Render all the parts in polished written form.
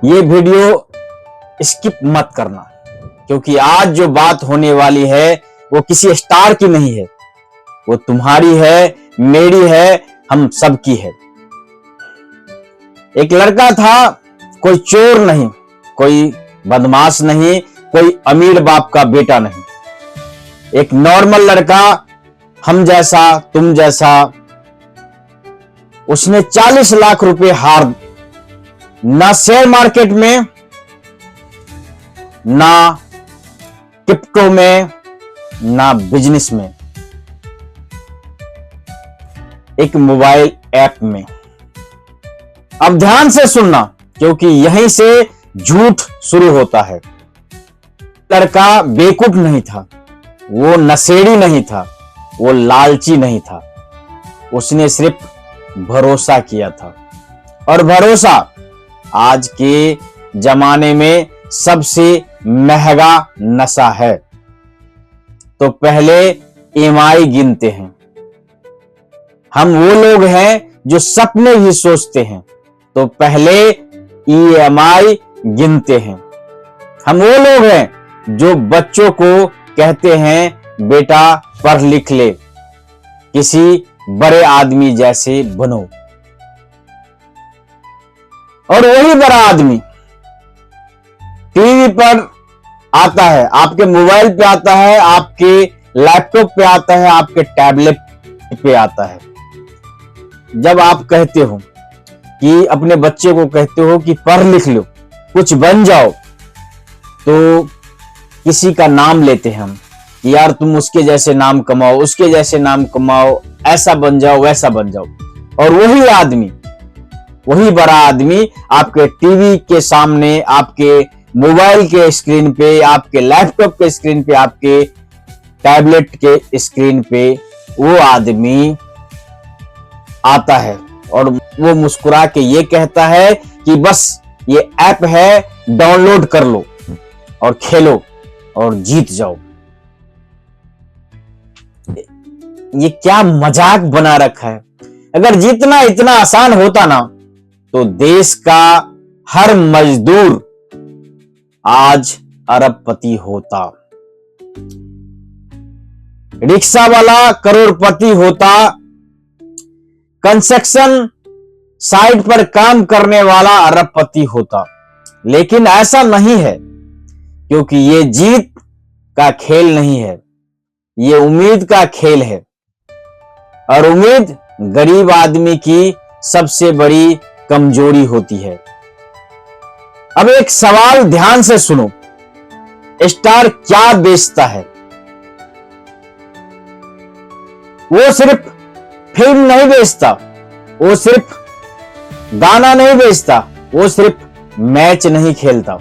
ये video skip मत करना, क्योंकि आज जो बात होने वाली है वो किसी स्टार की नहीं है, वो तुम्हारी है, मेरी है, हम सबकी है। एक लड़का था, कोई चोर नहीं, कोई बदमाश नहीं, कोई अमीर बाप का बेटा नहीं, एक नॉर्मल लड़का, हम जैसा, तुम जैसा। उसने 40 लाख रुपए हार, ना शेयर मार्केट में, ना क्रिप्टो में, ना बिजनेस में, एक मोबाइल ऐप में। अब ध्यान से सुनना, क्योंकि यहीं से झूठ शुरू होता है। लड़का बेवकूफ नहीं था, वो नशेड़ी नहीं था, वो लालची नहीं था, उसने सिर्फ भरोसा किया था। और भरोसा आज के जमाने में सबसे महंगा नशा है। तो पहले ईएमआई गिनते हैं। हम वो लोग हैं जो सपने भी सोचते हैं, तो पहले ईएमआई गिनते हैं। हम वो लोग हैं जो बच्चों को कहते हैं बेटा पढ़ लिख ले, किसी बड़े आदमी जैसे बनो। और वही बड़ा आदमी टीवी पर आता है, आपके मोबाइल पे आता है, आपके लैपटॉप पे आता है, आपके टैबलेट पे आता है। जब आप कहते हो कि अपने बच्चे को कहते हो कि पढ़ लिख लो, कुछ बन जाओ, तो किसी का नाम लेते हैं हम कि यार तुम उसके जैसे नाम कमाओ, उसके जैसे नाम कमाओ, ऐसा बन जाओ, वैसा बन जाओ। और वही आदमी, वही बड़ा आदमी आपके टीवी के सामने, आपके मोबाइल के स्क्रीन पे, आपके लैपटॉप के स्क्रीन पे, आपके टैबलेट के स्क्रीन पे वो आदमी आता है और वो मुस्कुरा के ये कहता है कि बस ये ऐप है, डाउनलोड कर लो और खेलो और जीत जाओ। ये क्या मजाक बना रखा है। अगर जीतना इतना आसान होता ना, तो देश का हर मजदूर आज अरबपति होता, रिक्शा वाला करोड़पति होता, कंस्ट्रक्शन साइट पर काम करने वाला अरबपति होता। लेकिन ऐसा नहीं है, क्योंकि ये जीत का खेल नहीं है, ये उम्मीद का खेल है। और उम्मीद गरीब आदमी की सबसे बड़ी कमजोरी होती है। अब एक सवाल ध्यान से सुनो, स्टार क्या बेचता है? वो सिर्फ फिल्म नहीं बेचता, वो सिर्फ गाना नहीं बेचता, वो सिर्फ मैच नहीं खेलता,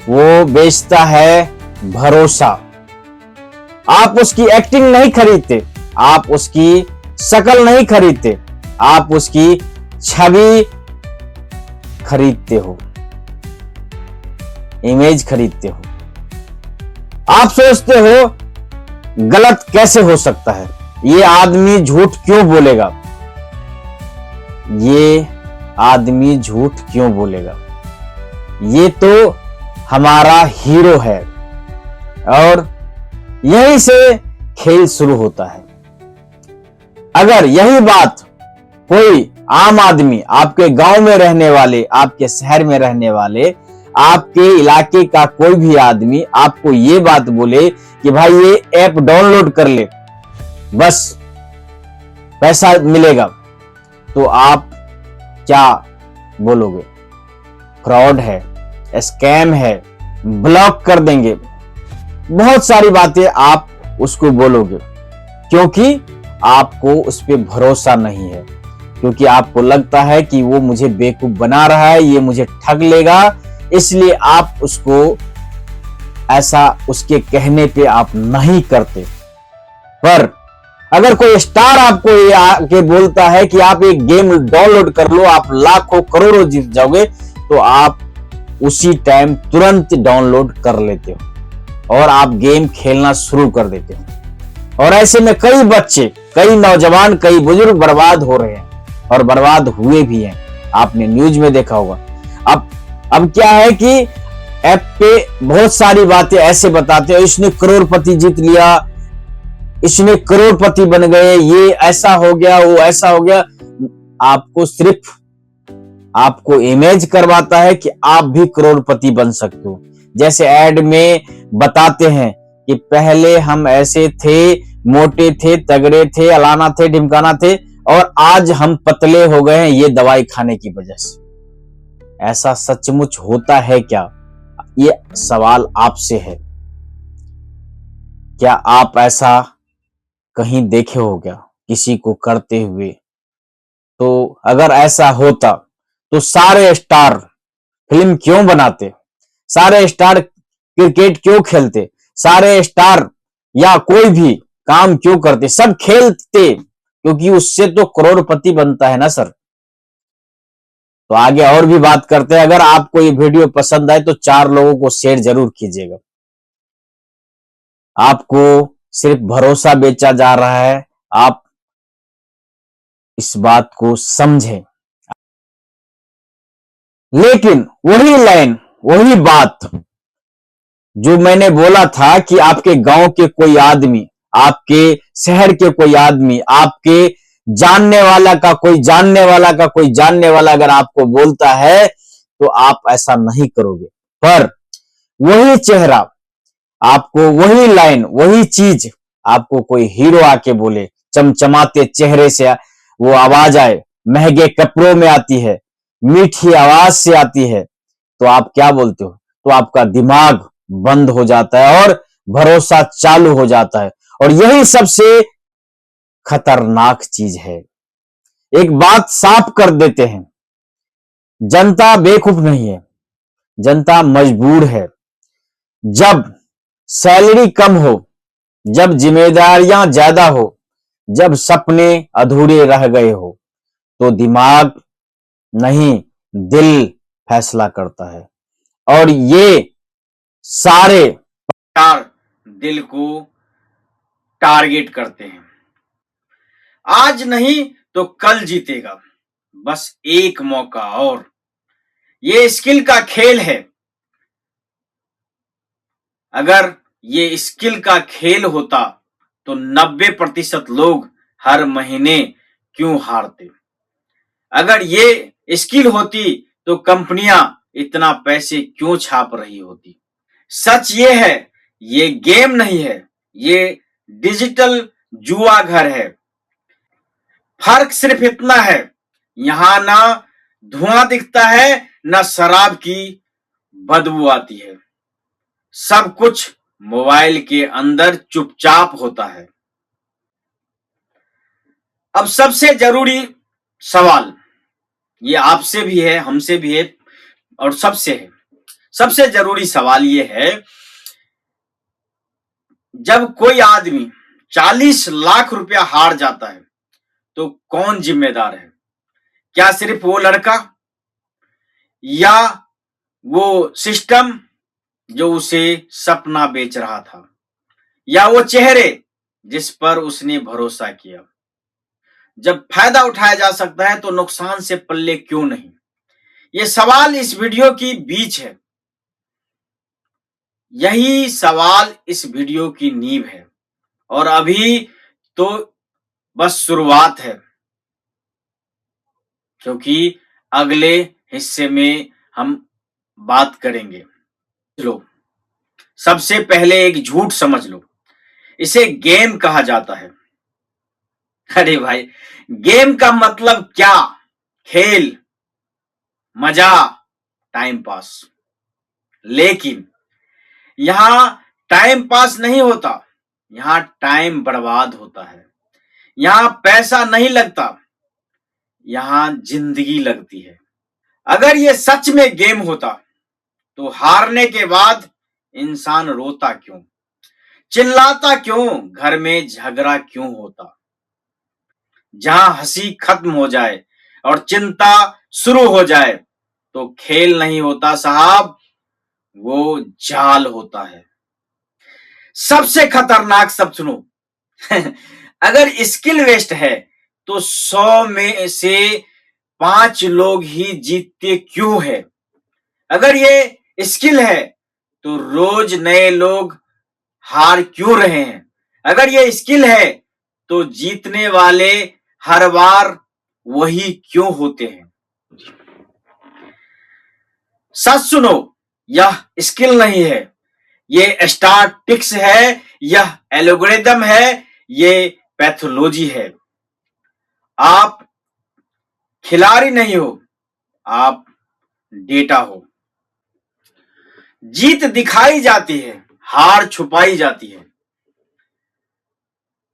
वो बेचता है भरोसा। आप उसकी एक्टिंग नहीं खरीदते, आप उसकी शक्ल नहीं खरीदते, आप उसकी छवि खरीदते हो, इमेज खरीदते हो। आप सोचते हो गलत कैसे हो सकता है, ये आदमी झूठ क्यों बोलेगा, ये आदमी झूठ क्यों बोलेगा, ये तो हमारा हीरो है। और यहीं से खेल शुरू होता है। अगर यही बात कोई आम आदमी, आपके गांव में रहने वाले, आपके शहर में रहने वाले, आपके इलाके का कोई भी आदमी आपको ये बात बोले कि भाई ये ऐप डाउनलोड कर ले, बस पैसा मिलेगा, तो आप क्या बोलोगे? फ्रॉड है, स्कैम है, ब्लॉक कर देंगे, बहुत सारी बातें आप उसको बोलोगे, क्योंकि आपको उस पर भरोसा नहीं है, क्योंकि आपको लगता है कि वो मुझे बेवकूफ बना रहा है, ये मुझे ठग लेगा, इसलिए आप उसको ऐसा उसके कहने पे आप नहीं करते। पर अगर कोई स्टार आपको ये आके बोलता है कि आप एक गेम डाउनलोड कर लो, आप लाखों करोड़ों जीत जाओगे, तो आप उसी टाइम तुरंत डाउनलोड कर लेते हो और आप गेम खेलना शुरू कर देते हो। और ऐसे में कई बच्चे, कई नौजवान, कई बुजुर्ग बर्बाद हो रहे हैं और बर्बाद हुए भी हैं। आपने न्यूज में देखा होगा। अब क्या है कि ऐप पे बहुत सारी बातें ऐसे बताते हैं, इसने करोड़पति जीत लिया, इसने करोड़पति बन गए, ये ऐसा हो गया, वो ऐसा हो गया। आपको सिर्फ आपको इमेज करवाता है कि आप भी करोड़पति बन सकते हो। जैसे ऐड में बताते हैं कि पहले हम ऐसे थे, मोटे थे, तगड़े थे, अलाना थे, ढिमकाना थे, और आज हम पतले हो गए हैं ये दवाई खाने की वजह से। ऐसा सचमुच होता है क्या? ये सवाल आपसे है। क्या आप ऐसा कहीं देखे हो क्या किसी को करते हुए? तो अगर ऐसा होता तो सारे स्टार फिल्म क्यों बनाते? सारे स्टार क्रिकेट क्यों खेलते? सारे स्टार या कोई भी काम क्यों करते? सब खेलते, क्योंकि उससे तो करोड़पति बनता है ना सर। तो आगे और भी बात करते हैं। अगर आपको ये वीडियो पसंद आए तो 4 लोगों को शेयर जरूर कीजिएगा। आपको सिर्फ भरोसा बेचा जा रहा है, आप इस बात को समझें। लेकिन वही लाइन, वही बात जो मैंने बोला था कि आपके गांव के कोई आदमी, आपके शहर के कोई आदमी, आपके जानने वाला का कोई जानने वाला का कोई जानने वाला अगर आपको बोलता है तो आप ऐसा नहीं करोगे। पर वही चेहरा, आपको वही लाइन, वही चीज आपको कोई हीरो आके बोले, चमचमाते चेहरे से वो आवाज आए, महंगे कपड़ों में आती है, मीठी आवाज से आती है, तो आप क्या बोलते हो? तो आपका दिमाग बंद हो जाता है और भरोसा चालू हो जाता है। और यही सबसे खतरनाक चीज है। एक बात साफ कर देते हैं, जनता बेवकूफ नहीं है, जनता मजबूर है। जब सैलरी कम हो, जब जिम्मेदारियां ज्यादा हो, जब सपने अधूरे रह गए हो, तो दिमाग नहीं, दिल फैसला करता है। और ये सारे दिल को टारगेट करते हैं। आज नहीं तो कल जीतेगा, बस एक मौका और। ये स्किल का खेल है। अगर ये स्किल का खेल होता तो 90% लोग हर महीने क्यों हारते? अगर ये स्किल होती तो कंपनियां इतना पैसे क्यों छाप रही होती? सच ये है, ये गेम नहीं है, ये डिजिटल जुआ घर है। फर्क सिर्फ इतना है, यहां ना धुआं दिखता है, ना शराब की बदबू आती है। सब कुछ मोबाइल के अंदर चुपचाप होता है। अब सबसे जरूरी सवाल, ये आपसे भी है, हमसे भी है और सबसे है। सबसे जरूरी सवाल ये है, जब कोई आदमी 40 लाख रुपया हार जाता है तो कौन जिम्मेदार है? क्या सिर्फ वो लड़का, या वो सिस्टम जो उसे सपना बेच रहा था, या वो चेहरे जिस पर उसने भरोसा किया? जब फायदा उठाया जा सकता है तो नुकसान से पल्ले क्यों नहीं? ये सवाल इस वीडियो की बीच है। यही सवाल इस वीडियो की नींव है। और अभी तो बस शुरुआत है, क्योंकि अगले हिस्से में हम बात करेंगे। लो, सबसे पहले एक झूठ समझ लो, इसे गेम कहा जाता है। अरे भाई, गेम का मतलब क्या? खेल, मजा, टाइम पास। लेकिन यहां टाइम पास नहीं होता, यहां टाइम बर्बाद होता है। यहां पैसा नहीं लगता, यहां जिंदगी लगती है। अगर ये सच में गेम होता तो हारने के बाद इंसान रोता क्यों, चिल्लाता क्यों, घर में झगड़ा क्यों होता? जहां हंसी खत्म हो जाए और चिंता शुरू हो जाए तो खेल नहीं होता साहब, वो जाल होता है। सबसे खतरनाक शब्द सुनो, अगर स्किल वेस्ट है तो 100 में से 5 लोग ही जीतते क्यों है? अगर ये स्किल है तो रोज नए लोग हार क्यों रहे हैं? अगर ये स्किल है तो जीतने वाले हर बार वही क्यों होते हैं? सच सुनो, यह स्किल नहीं है, ये स्टैटिस्टिक्स है, यह एल्गोरिदम है, ये पैथोलॉजी है। आप खिलाड़ी नहीं हो, आप डेटा हो। जीत दिखाई जाती है, हार छुपाई जाती है।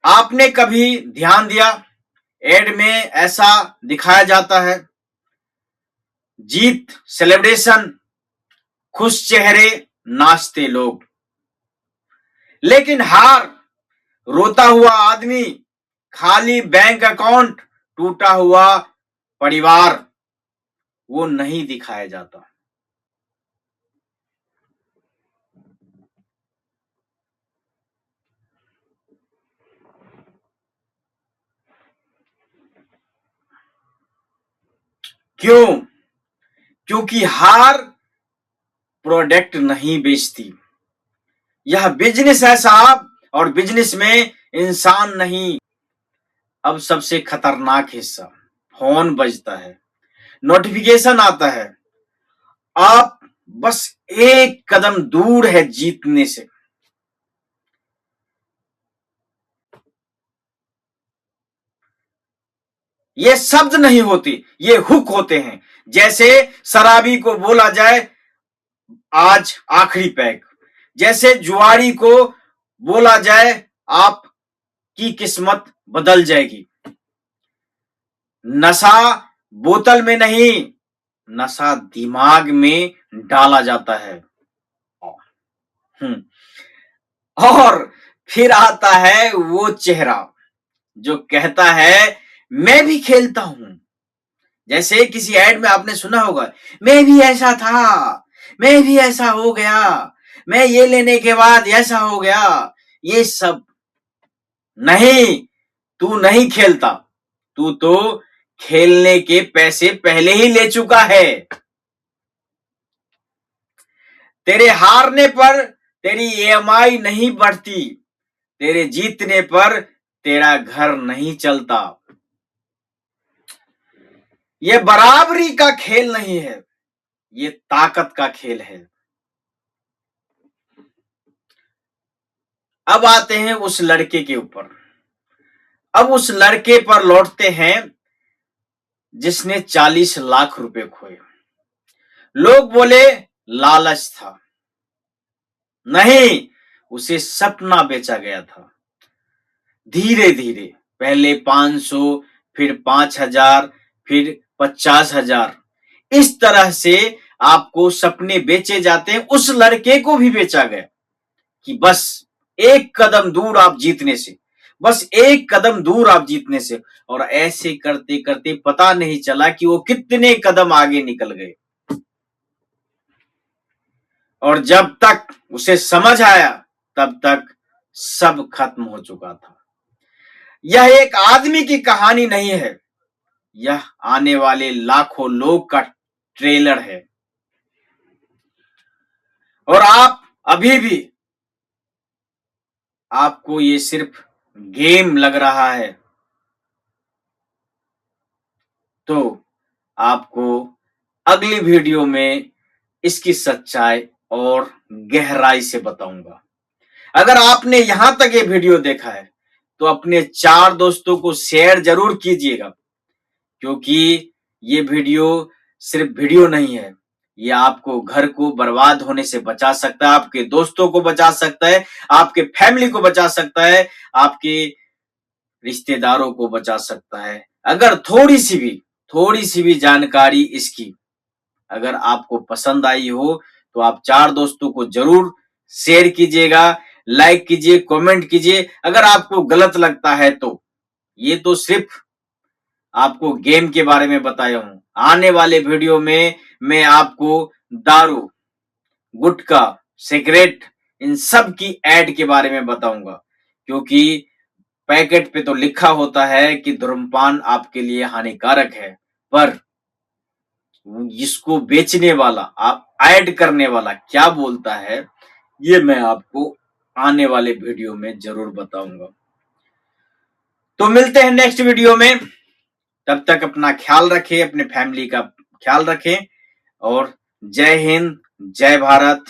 आपने कभी ध्यान दिया, एड में ऐसा दिखाया जाता है, जीत सेलिब्रेशन, खुश चेहरे, नाचते लोग। लेकिन हार, रोता हुआ आदमी, खाली बैंक अकाउंट, टूटा हुआ परिवार, वो नहीं दिखाया जाता। क्यों? क्योंकि हार प्रोडक्ट नहीं बेचती। यह बिजनेस है साहब, और बिजनेस में इंसान नहीं। अब सबसे खतरनाक हिस्सा, फोन बजता है, नोटिफिकेशन आता है, आप बस एक कदम दूर है जीतने से। ये शब्द नहीं होते, ये हुक होते हैं। जैसे शराबी को बोला जाए आज आखिरी पैक, जैसे जुआरी को बोला जाए आपकी किस्मत बदल जाएगी। नशा बोतल में नहीं, नशा दिमाग में डाला जाता है। और फिर आता है वो चेहरा जो कहता है मैं भी खेलता हूं। जैसे किसी एड में आपने सुना होगा, मैं भी ऐसा था, मैं भी ऐसा हो गया, मैं ये लेने के बाद ऐसा हो गया। ये सब नहीं, तू नहीं खेलता, तू तो खेलने के पैसे पहले ही ले चुका है। तेरे हारने पर तेरी ईएमआई नहीं बढ़ती, तेरे जीतने पर तेरा घर नहीं चलता। ये बराबरी का खेल नहीं है, ये ताकत का खेल है। अब आते हैं उस लड़के के ऊपर। अब उस लड़के पर लौटते हैं जिसने 40 लाख रुपए खोए। लोग बोले लालच था, नहीं, उसे सपना बेचा गया था। धीरे धीरे, पहले 500, फिर 5,000, फिर 50,000, इस तरह से आपको सपने बेचे जाते हैं। उस लड़के को भी बेचा गया कि बस एक कदम दूर आप जीतने से, बस एक कदम दूर आप जीतने से। और ऐसे करते करते पता नहीं चला कि वो कितने कदम आगे निकल गए। और जब तक उसे समझ आया तब तक सब खत्म हो चुका था। यह एक आदमी की कहानी नहीं है, यह आने वाले लाखों लोग का ट्रेलर है। और आप अभी भी, आपको ये सिर्फ गेम लग रहा है तो आपको अगली वीडियो में इसकी सच्चाई और गहराई से बताऊंगा। अगर आपने यहां तक ये वीडियो देखा है तो अपने 4 दोस्तों को शेयर जरूर कीजिएगा, क्योंकि ये वीडियो सिर्फ वीडियो नहीं है, ये आपको घर को बर्बाद होने से बचा सकता है, आपके दोस्तों को बचा सकता है, आपके फैमिली को बचा सकता है, आपके रिश्तेदारों को बचा सकता है। अगर थोड़ी सी भी जानकारी इसकी अगर आपको पसंद आई हो तो आप 4 दोस्तों को जरूर शेयर कीजिएगा, लाइक कीजिए, कमेंट कीजिए। अगर आपको गलत लगता है तो ये तो सिर्फ आपको गेम के बारे में बताया हूं। आने वाले वीडियो में मैं आपको दारू, गुटखा, सिगरेट, इन सब की एड के बारे में बताऊंगा, क्योंकि पैकेट पे तो लिखा होता है कि धूम्रपान आपके लिए हानिकारक है, पर इसको बेचने वाला, आप ऐड करने वाला क्या बोलता है, ये मैं आपको आने वाले वीडियो में जरूर बताऊंगा। तो मिलते हैं नेक्स्ट वीडियो में, तब तक अपना ख्याल रखें, अपने फैमिली का ख्याल रखें, और जय हिंद, जय भारत,